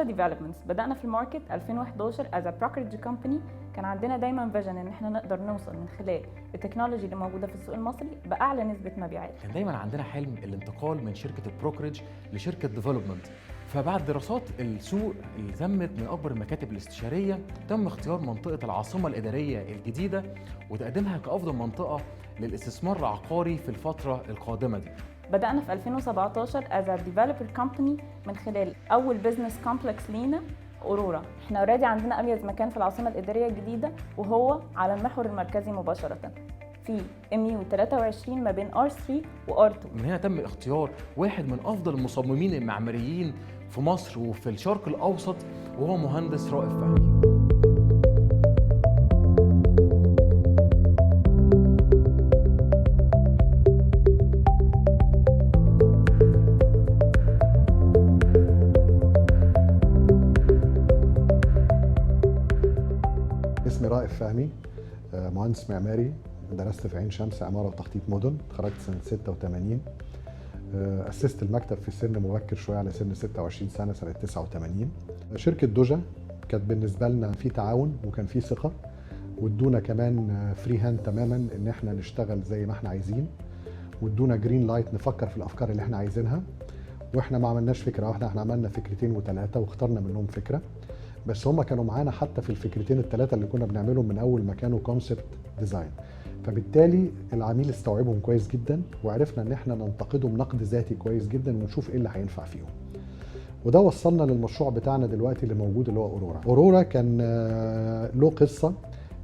دوجا ديفلوبمنتس بدأنا في الماركت 2011 as a brokerage company. كان عندنا دايما فيجن ان احنا نقدر نوصل من خلال التكنولوجي اللي موجوده في السوق المصري باعلى نسبه مبيعات. كان دايما عندنا حلم الانتقال من شركه البروكرج لشركه ديفلوبمنت. فبعد دراسات السوق اللي تمت من اكبر المكاتب الاستشاريه تم اختيار منطقه العاصمه الاداريه الجديده وتقديمها كافضل منطقه للاستثمار العقاري في الفتره القادمه دي. بدأنا في 2017 as a developer company من خلال أول بزنس كومبلكس لينا أورورا. احنا اوريدي عندنا أميز مكان في العاصمة الإدارية الجديدة وهو على المحور المركزي مباشرة في MU 23 ما بين R3 و R2. من هنا تم اختيار واحد من أفضل المصممين المعماريين في مصر وفي الشرق الأوسط وهو مهندس رائف فهمي. اسمي رائف فهمي، مهندس معماري، درست في عين شمس عمارة وتخطيط مدن، اتخرجت سنة 86. أسست المكتب في سن مبكر شوية على سن 26 سنة سنة 89. شركة دوجا كانت بالنسبة لنا في تعاون وكان في ثقة وادونا كمان فري هاند تماما ان احنا نشتغل زي ما احنا عايزين وادونا جرين لايت نفكر في الافكار اللي احنا عايزينها. واحنا ما عملناش فكرة واحدة، احنا عملنا فكرتين وثلاثة واخترنا منهم فكرة، بس هم كانوا معانا حتى في الفكرتين الثلاثه اللي كنا بنعملهم من اول ما كانوا كونسبت ديزاين. فبالتالي العميل استوعبهم كويس جدا وعرفنا ان احنا ننتقدهم نقد ذاتي كويس جدا ونشوف ايه اللي هينفع فيهم. وده وصلنا للمشروع بتاعنا دلوقتي اللي موجود اللي هو اورورا. اورورا كان له قصه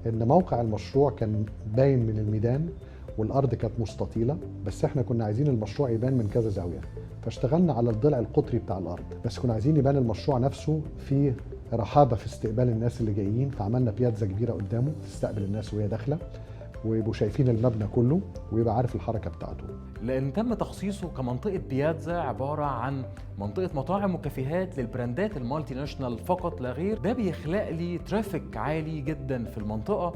ان موقع المشروع كان باين من الميدان والارض كانت مستطيله، بس احنا كنا عايزين المشروع يبان من كذا زاويه، فاشتغلنا على الضلع القطري بتاع الارض، بس كنا عايزين يبان المشروع نفسه فيه رحابه في استقبال الناس اللي جايين. فعملنا بياتزا كبيره قدامه تستقبل الناس وهي داخله ويبقوا شايفين المبنى كله ويبقى عارف الحركه بتاعته. لان تم تخصيصه كمنطقه بياتزا عباره عن منطقه مطاعم وكافيهات للبراندات المالتي ناشونال فقط لا غير. ده بيخلق لي ترافيك عالي جدا في المنطقه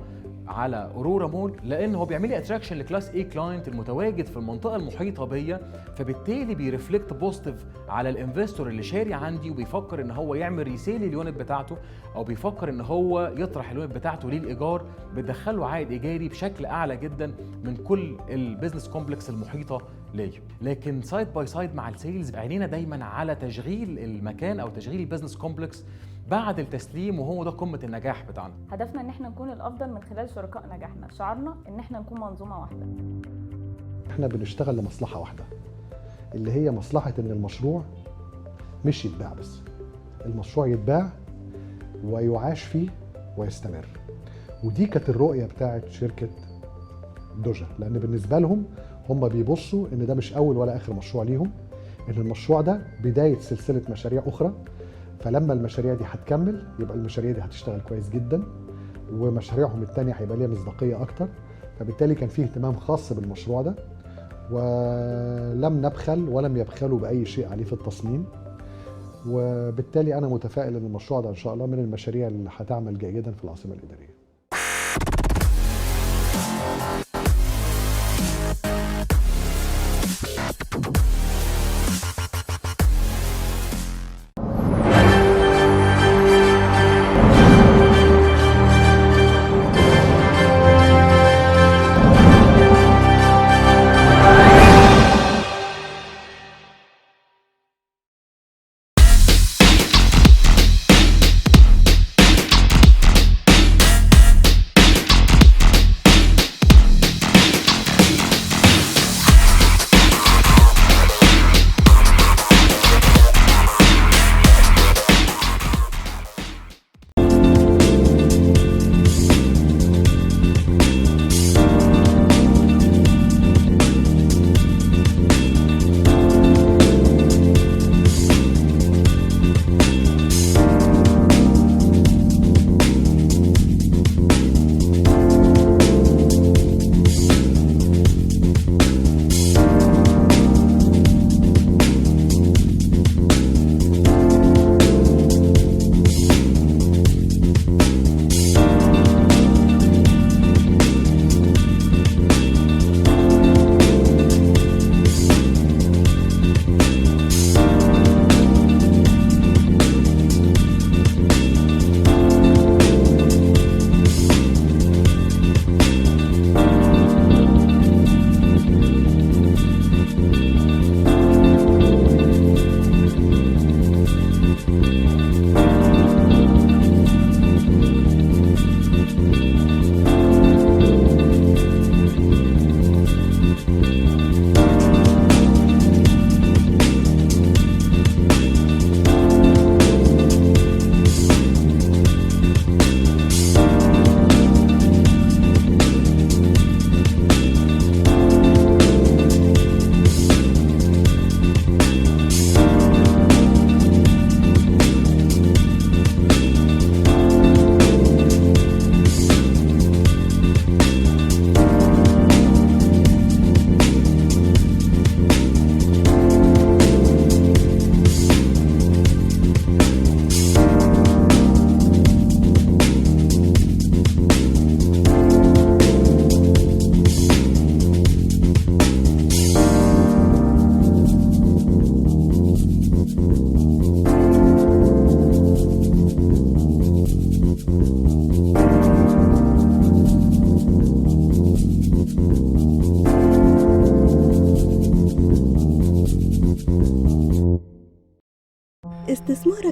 على اورورا مول، لان هو بيعمل لي اتراكشن لكلاس اي كلاينت المتواجد في المنطقه المحيطه بيا، فبالتالي بيرفلكت بوزيتيف على الانفستور اللي شاري عندي وبيفكر ان هو يعمل ريسيل اليونت بتاعته او بيفكر ان هو يطرح اليونت بتاعته للايجار، بتدخله عائد ايجاري بشكل اعلى جدا من كل البيزنس كومبلكس المحيطه ليا. لكن سايد باي سايد مع السيلز عينينا دايما على تشغيل المكان او تشغيل البيزنس كومبلكس بعد التسليم، وهو ده قمه النجاح بتاعنا. هدفنا ان احنا نكون الافضل من خلال شركاء نجاحنا، شعارنا ان احنا نكون منظومه واحده. احنا بنشتغل لمصلحه واحده اللي هي مصلحه ان المشروع مش يتباع بس، المشروع يتباع ويعاش فيه ويستمر. ودي كانت الرؤيه بتاعت شركه دوجا، لان بالنسبه لهم هم بيبصوا ان ده مش اول ولا اخر مشروع ليهم، ان المشروع ده بدايه سلسله مشاريع اخرى. فلما المشاريع دي هتكمل يبقى المشاريع دي هتشتغل كويس جدا ومشاريعهم التانية هيبقى ليها مصداقية أكتر. فبالتالي كان فيه اهتمام خاص بالمشروع ده ولم نبخل ولم يبخلوا بأي شيء عليه في التصميم. وبالتالي أنا متفائل أن المشروع ده إن شاء الله من المشاريع اللي هتعمل جيدا في العاصمة الإدارية.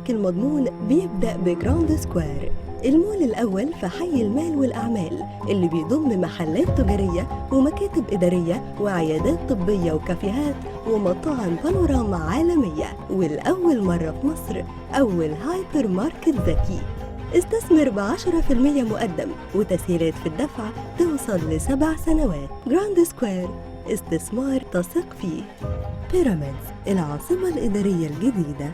شباك المضمون بيبدأ بجراند سكوير، المول الأول في حي المال والأعمال اللي بيضم محلات تجارية ومكاتب إدارية وعيادات طبية وكافيهات ومطاعم بانوراما عالمية، والأول مرة في مصر أول هايبر ماركت ذكي. استثمر ب10% مقدم وتسهيلات في الدفع توصل ل7 سنوات. جراند سكوير، استثمار تثق فيه. بيراميدز، العاصمة الإدارية الجديدة.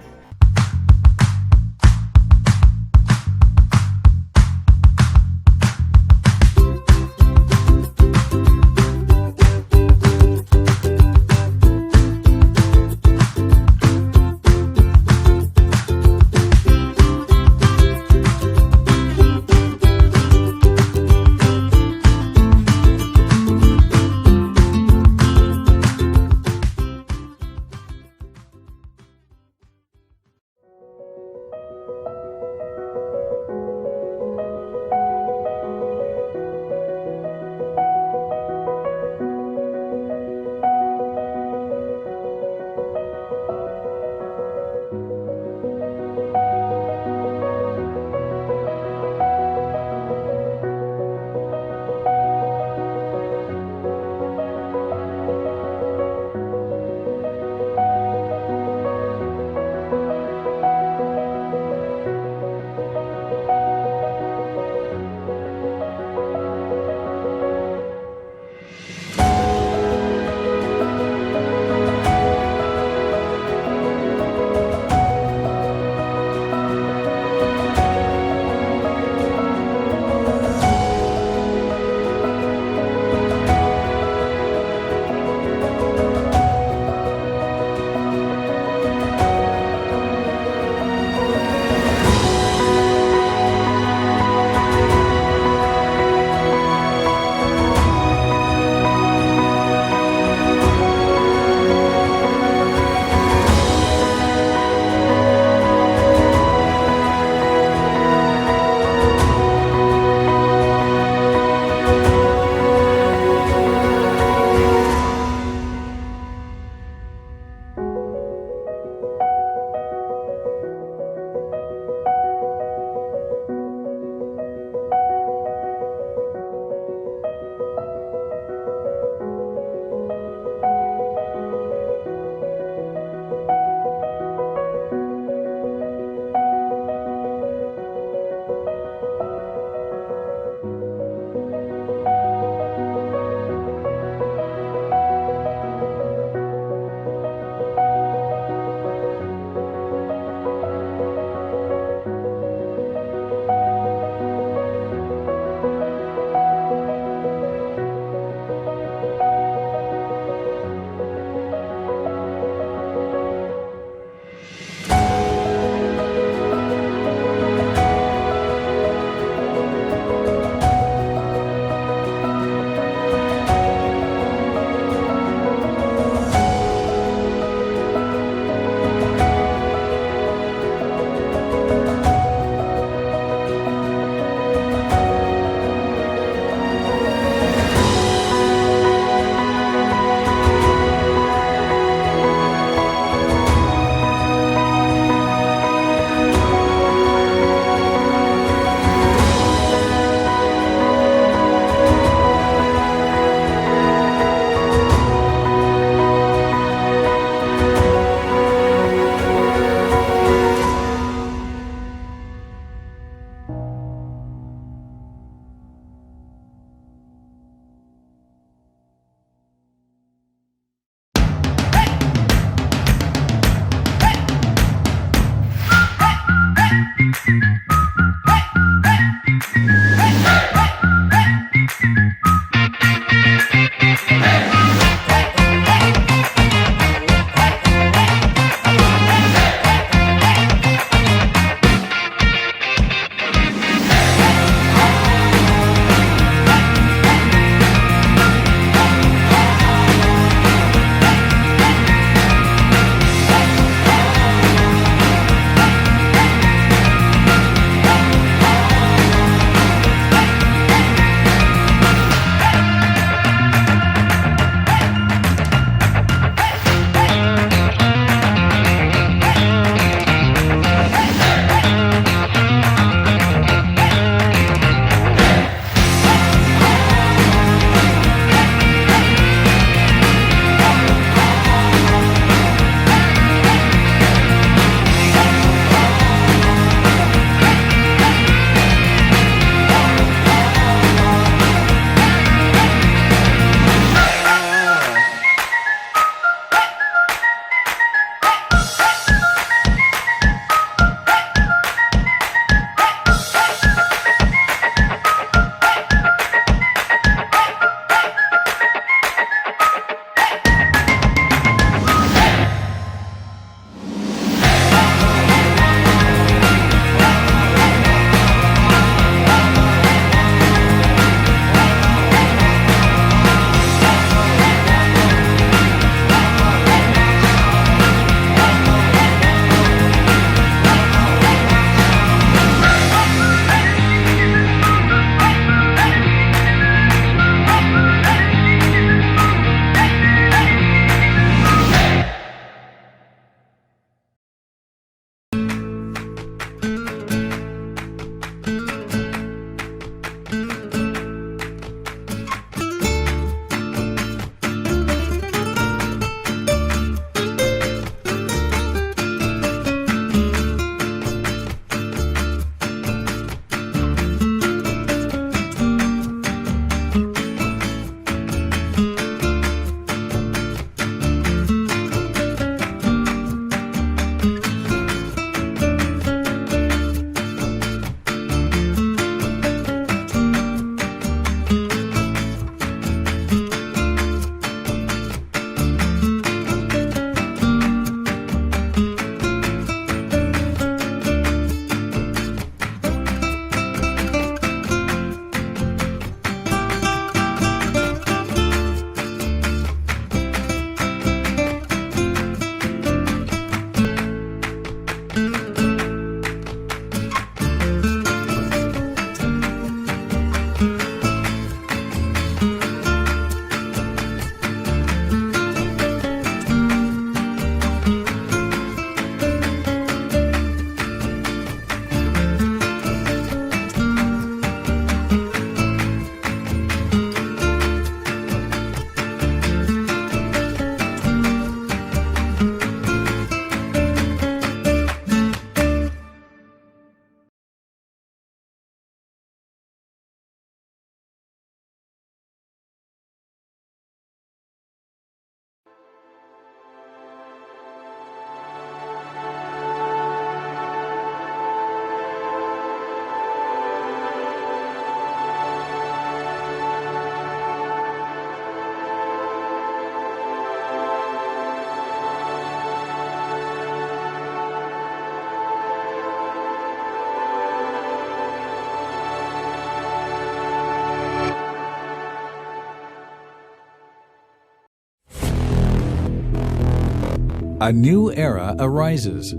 A new era arises.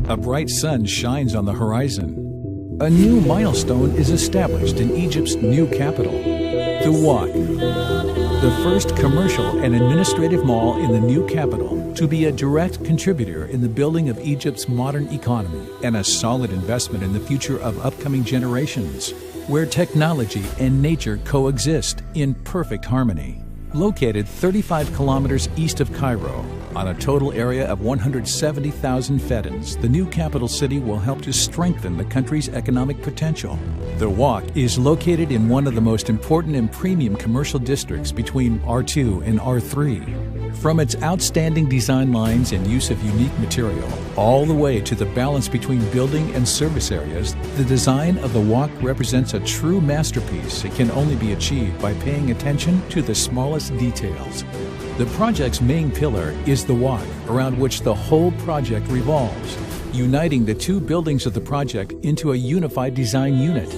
A bright sun shines on the horizon. A new milestone is established in Egypt's new capital, the WAC, the first commercial and administrative mall in the new capital to be a direct contributor in the building of Egypt's modern economy and a solid investment in the future of upcoming generations, where technology and nature coexist in perfect harmony. Located 35 kilometers east of Cairo, on a total area of 170,000 fedans, the new capital city will help to strengthen the country's economic potential. The WAC is located in one of the most important and premium commercial districts between R2 and R3. From its outstanding design lines and use of unique material, all the way to the balance between building and service areas, the design of the WAC represents a true masterpiece. It can only be achieved by paying attention to the smallest details. The project's main pillar is the WAC, around which the whole project revolves, uniting the two buildings of the project into a unified design unit.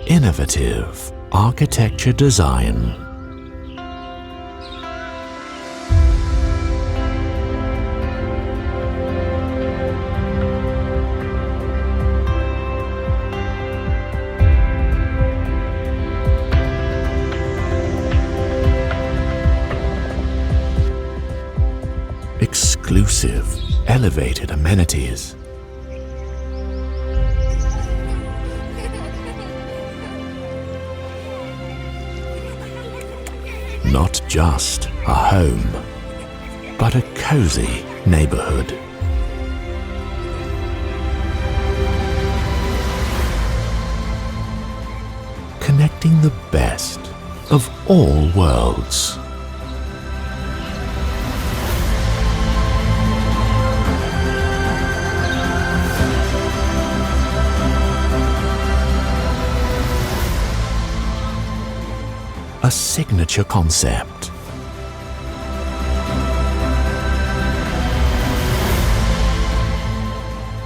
innovative architecture design. Exclusive, elevated amenities. Not just a home, but a cozy neighborhood. Connecting the best of all worlds. A signature concept.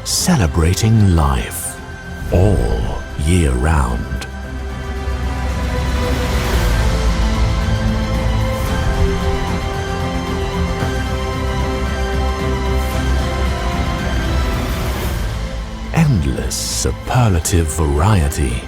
Celebrating life all year round. Endless superlative variety.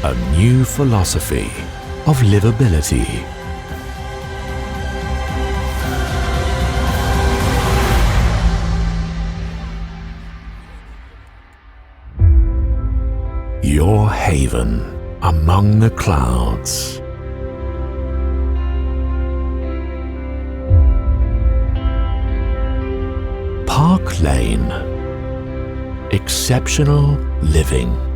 A new philosophy of livability. Your haven among the clouds. Park Lane. Exceptional living.